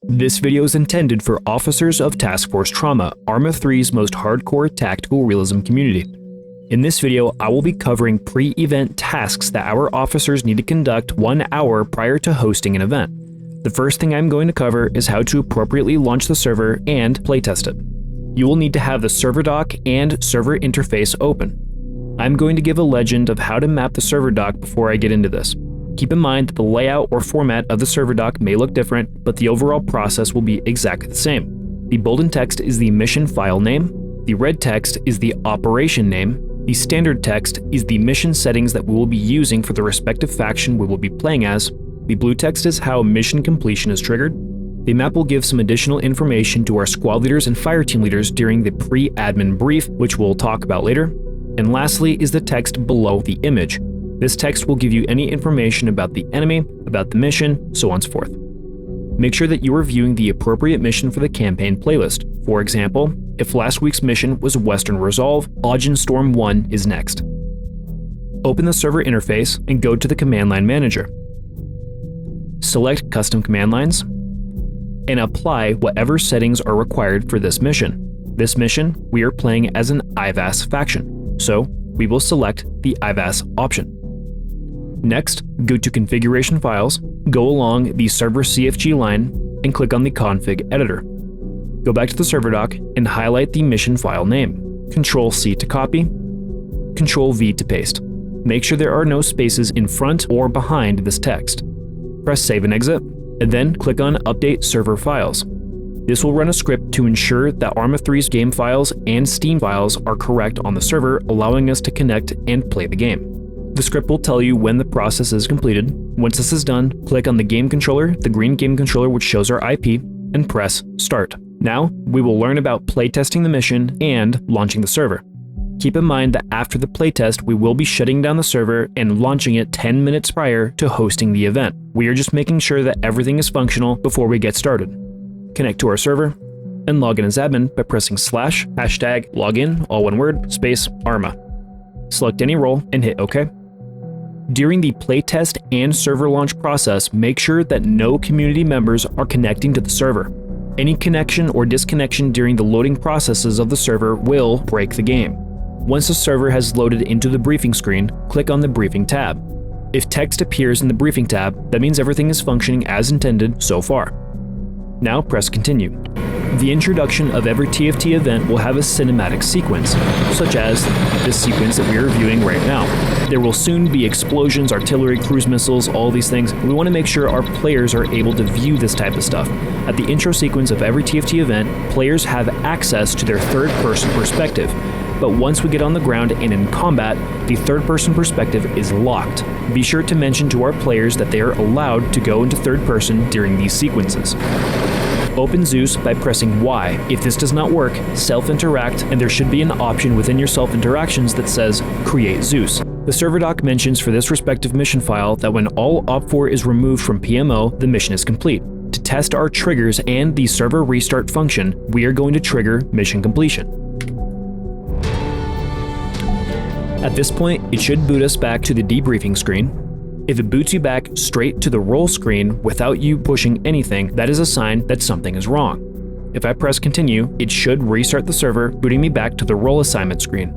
This video is intended for officers of Task Force Trauma, Arma 3's most hardcore tactical realism community. In this video, I will be covering pre-event tasks that our officers need to conduct 1 hour prior to hosting an event. The first thing I'm going to cover is how to appropriately launch the server and playtest it. You will need to have the server dock and server interface open. I'm going to give a legend of how to map the server dock before I get into this. Keep in mind that the layout or format of the server dock may look different, but the overall process will be exactly the same. The bolden text is the mission file name, the red text is the operation name, the standard text is the mission settings that we will be using for the respective faction we will be playing as, the blue text is how mission completion is triggered, the map will give some additional information to our squad leaders and fire team leaders during the pre-admin brief, which we'll talk about later, and lastly is the text below the image. This text will give you any information about the enemy, about the mission, so on and so forth. Make sure that you are viewing the appropriate mission for the campaign playlist. For example, if last week's mission was Western Resolve, Augean Storm 1 is next. Open the server interface and go to the command line manager. Select custom command lines and apply whatever settings are required for this mission. This mission, we are playing as an IVAS faction, so we will select the IVAS option. Next, go to Configuration Files, go along the Server CFG line, and click on the Config Editor. Go back to the server dock and highlight the mission file name. Ctrl-C to copy, Ctrl-V to paste. Make sure there are no spaces in front or behind this text. Press Save and Exit, and then click on Update Server Files. This will run a script to ensure that Arma 3's game files and Steam files are correct on the server, allowing us to connect and play the game. The script will tell you when the process is completed. Once this is done, click on the game controller, the green game controller which shows our IP, and press Start. Now, we will learn about playtesting the mission and launching the server. Keep in mind that after the playtest, we will be shutting down the server and launching it 10 minutes prior to hosting the event. We are just making sure that everything is functional before we get started. Connect to our server, and log in as admin by pressing /login, all one word, space Arma. Select any role and hit OK. During the playtest and server launch process, make sure that no community members are connecting to the server. Any connection or disconnection during the loading processes of the server will break the game. Once the server has loaded into the briefing screen, click on the briefing tab. If text appears in the briefing tab, that means everything is functioning as intended so far. Now press continue. The introduction of every TFT event will have a cinematic sequence, such as this sequence that we are viewing right now. There will soon be explosions, artillery, cruise missiles, all these things. We want to make sure our players are able to view this type of stuff. At the intro sequence of every TFT event, players have access to their third-person perspective. But once we get on the ground and in combat, the third-person perspective is locked. Be sure to mention to our players that they are allowed to go into third person during these sequences. Open Zeus by pressing Y. If this does not work, self-interact, and there should be an option within your self-interactions that says Create Zeus. The server doc mentions for this respective mission file that when all OP4 is removed from PMO, the mission is complete. To test our triggers and the server restart function, we are going to trigger mission completion. At this point, it should boot us back to the debriefing screen. If it boots you back straight to the roll screen without you pushing anything, that is a sign that something is wrong. If I press continue, it should restart the server, booting me back to the roll assignment screen.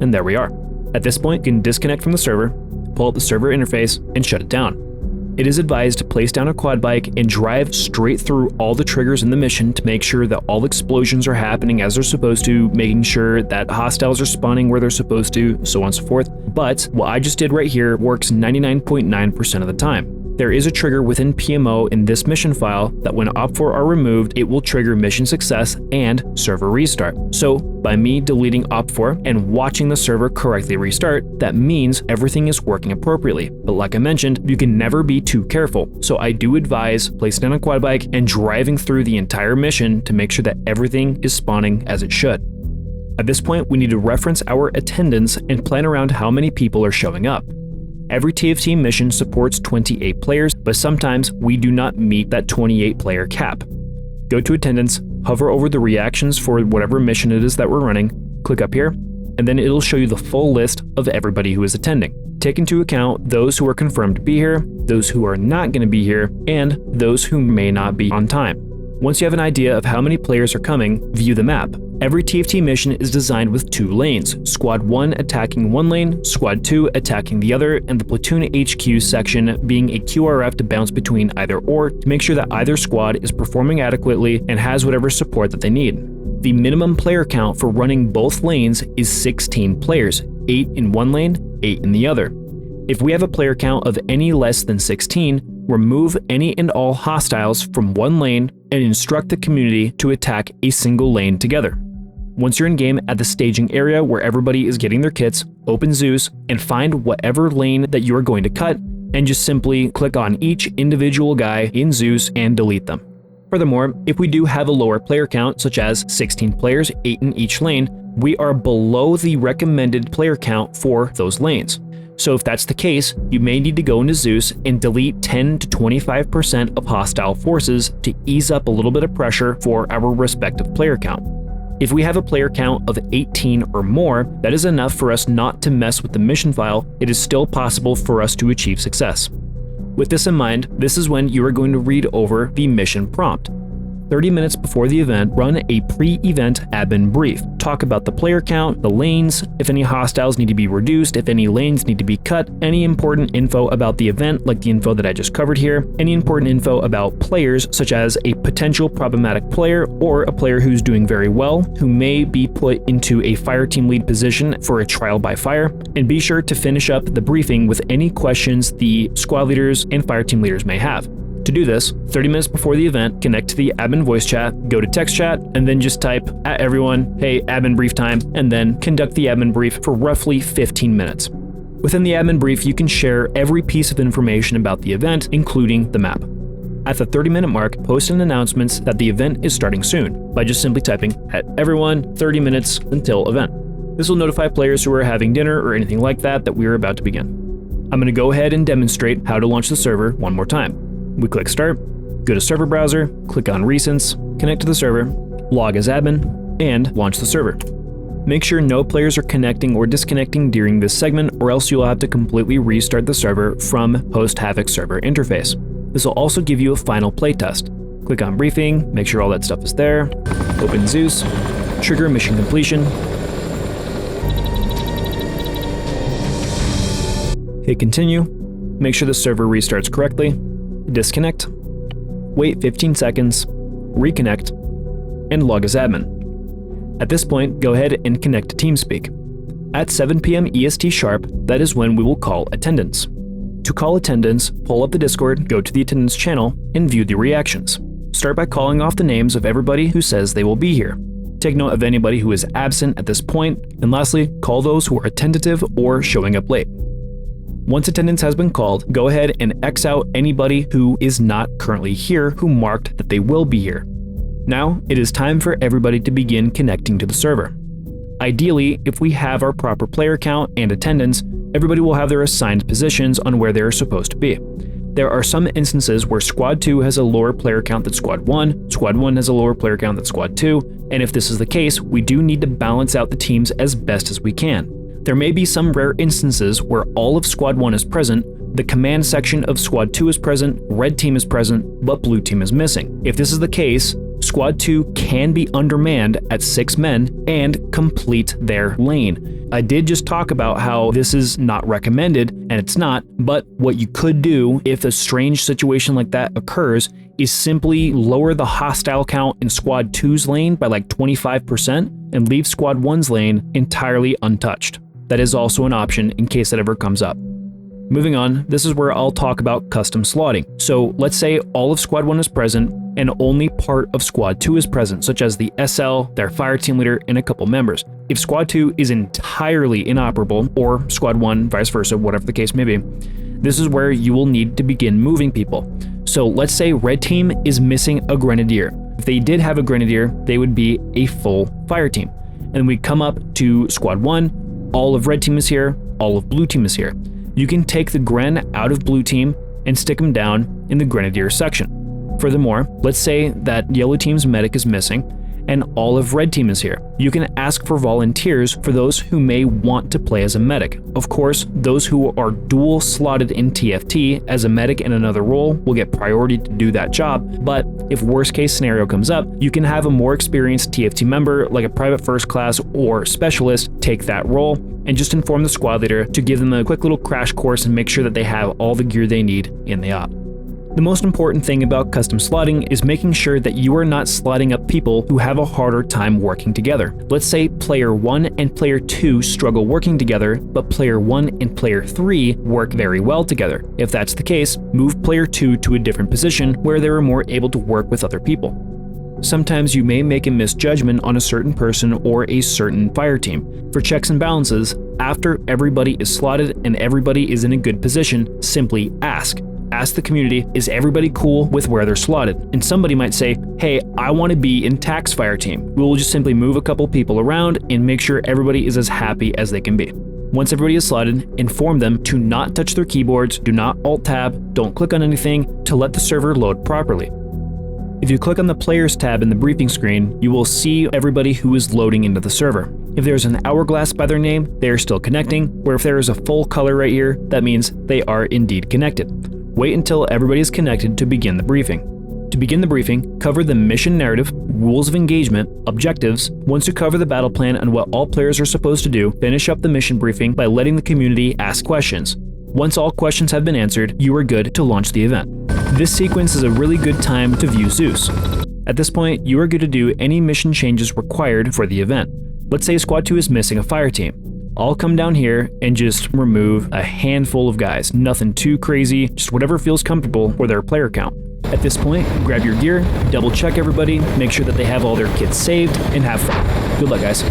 And there we are. At this point, you can disconnect from the server, pull up the server interface, and shut it down. It is advised to place down a quad bike and drive straight through all the triggers in the mission to make sure that all explosions are happening as they're supposed to, making sure that hostiles are spawning where they're supposed to, so on and so forth. But what I just did right here works 99.9% of the time. There is a trigger within PMO in this mission file that when OP4 are removed, it will trigger mission success and server restart. So by me deleting OP4 and watching the server correctly restart, that means everything is working appropriately. But like I mentioned, you can never be too careful. So I do advise placing down a quad bike and driving through the entire mission to make sure that everything is spawning as it should. At this point, we need to reference our attendance and plan around how many people are showing up. Every TFT mission supports 28 players, but sometimes we do not meet that 28 player cap. Go to attendance, hover over the reactions for whatever mission it is that we're running, click up here, and then it'll show you the full list of everybody who is attending. Take into account those who are confirmed to be here, those who are not going to be here, and those who may not be on time. Once you have an idea of how many players are coming, view the map. Every TFT mission is designed with 2 lanes, Squad 1 attacking one lane, Squad 2 attacking the other, and the Platoon HQ section being a QRF to bounce between either or to make sure that either squad is performing adequately and has whatever support that they need. The minimum player count for running both lanes is 16 players, 8 in one lane, 8 in the other. If we have a player count of any less than 16, remove any and all hostiles from one lane and instruct the community to attack a single lane together. Once you're in game at the staging area where everybody is getting their kits, open Zeus and find whatever lane that you are going to cut and just simply click on each individual guy in Zeus and delete them. Furthermore, if we do have a lower player count, such as 16 players, 8 in each lane, we are below the recommended player count for those lanes. So if that's the case, you may need to go into Zeus and delete 10 to 25% of hostile forces to ease up a little bit of pressure for our respective player count. If we have a player count of 18 or more, that is enough for us not to mess with the mission file. It is still possible for us to achieve success. With this in mind, this is when you are going to read over the mission prompt. 30 minutes before the event, run a pre-event admin brief. Talk about the player count, the lanes, if any hostiles need to be reduced, if any lanes need to be cut, any important info about the event like the info that I just covered here, any important info about players such as a potential problematic player or a player who's doing very well, who may be put into a fire team lead position for a trial by fire, and be sure to finish up the briefing with any questions the squad leaders and fire team leaders may have. To do this, 30 minutes before the event, connect to the admin voice chat, go to text chat, and then just type at everyone, hey, admin brief time, and then conduct the admin brief for roughly 15 minutes. Within the admin brief, you can share every piece of information about the event, including the map. At the 30-minute mark, post an announcement that the event is starting soon by just simply typing at everyone 30 minutes until event. This will notify players who are having dinner or anything like that we are about to begin. I'm going to go ahead and demonstrate how to launch the server one more time. We click Start, go to Server Browser, click on Recents, connect to the server, log as admin, and launch the server. Make sure no players are connecting or disconnecting during this segment, or else you'll have to completely restart the server from post-Havoc server interface. This will also give you a final playtest. Click on Briefing, make sure all that stuff is there, open Zeus, trigger mission completion, hit Continue, make sure the server restarts correctly, disconnect, wait 15 seconds, reconnect, and log as admin. At this point, go ahead and connect to TeamSpeak. At 7 p.m. EST sharp, that is when we will call attendance. To call attendance, pull up the Discord, go to the attendance channel, and view the reactions. Start by calling off the names of everybody who says they will be here. Take note of anybody who is absent at this point, and lastly, call those who are tentative or showing up late. Once attendance has been called, go ahead and X out anybody who is not currently here who marked that they will be here. Now, it is time for everybody to begin connecting to the server. Ideally, if we have our proper player count and attendance, everybody will have their assigned positions on where they are supposed to be. There are some instances where Squad 2 has a lower player count than Squad 1, Squad 1 has a lower player count than Squad 2, and if this is the case, we do need to balance out the teams as best as we can. There may be some rare instances where all of Squad 1 is present, the command section of Squad 2 is present, red team is present, but blue team is missing. If this is the case, Squad 2 can be undermanned at 6 men and complete their lane. I did just talk about how this is not recommended, and it's not, but what you could do if a strange situation like that occurs is simply lower the hostile count in Squad 2's lane by like 25% and leave Squad 1's lane entirely untouched. That is also an option in case that ever comes up. Moving on, this is where I'll talk about custom slotting. So let's say all of Squad 1 is present and only part of Squad 2 is present, such as the SL, their fire team leader, and a couple members. If Squad 2 is entirely inoperable, or Squad 1, vice versa, whatever the case may be, this is where you will need to begin moving people. So let's say red team is missing a grenadier. If they did have a grenadier, they would be a full fire team. And we come up to Squad 1, all of red team is here, all of blue team is here. You can take the Gren out of blue team and stick them down in the grenadier section. Furthermore, let's say that yellow team's medic is missing, and all of Red Team is here. You can ask for volunteers for those who may want to play as a medic. Of course, those who are dual slotted in TFT as a medic in another role will get priority to do that job, but if worst case scenario comes up, you can have a more experienced TFT member like a private first class or specialist take that role and just inform the squad leader to give them a quick little crash course and make sure that they have all the gear they need in the op. The most important thing about custom slotting is making sure that you are not slotting up people who have a harder time working together. Let's say player 1 and player 2 struggle working together, but player 1 and player 3 work very well together. If that's the case, move player 2 to a different position where they are more able to work with other people. Sometimes you may make a misjudgment on a certain person or a certain fire team. For checks and balances, after everybody is slotted and everybody is in a good position, simply ask. Ask the community, is everybody cool with where they're slotted? And somebody might say, hey, I want to be in Tax Fire Team. We will just simply move a couple people around and make sure everybody is as happy as they can be. Once everybody is slotted, inform them to not touch their keyboards, do not Alt-Tab, don't click on anything to let the server load properly. If you click on the Players tab in the briefing screen, you will see everybody who is loading into the server. If there's an hourglass by their name, they are still connecting, where if there is a full color right here, that means they are indeed connected. Wait until everybody is connected to begin the briefing. To begin the briefing, cover the mission narrative, rules of engagement, objectives. Once you cover the battle plan and what all players are supposed to do, finish up the mission briefing by letting the community ask questions. Once all questions have been answered, you are good to launch the event. This sequence is a really good time to view Zeus. At this point, you are good to do any mission changes required for the event. Let's say Squad 2 is missing a fire team. I'll come down here and just remove a handful of guys. Nothing too crazy, just whatever feels comfortable for their player count. At this point, grab your gear, double check everybody, make sure that they have all their kits saved, and have fun. Good luck, guys.